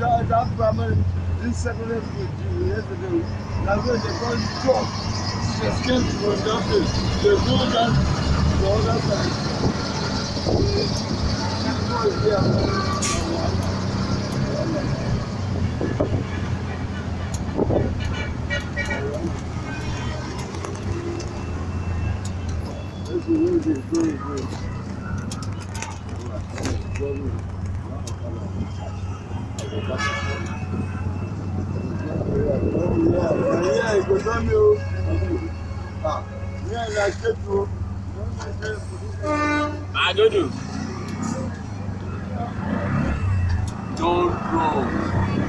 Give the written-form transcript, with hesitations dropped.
that primary, this secondary school, yesterday, that's where they call it job. They escaped from justice. They do that the other side. This boy here. Adodo. Don't go.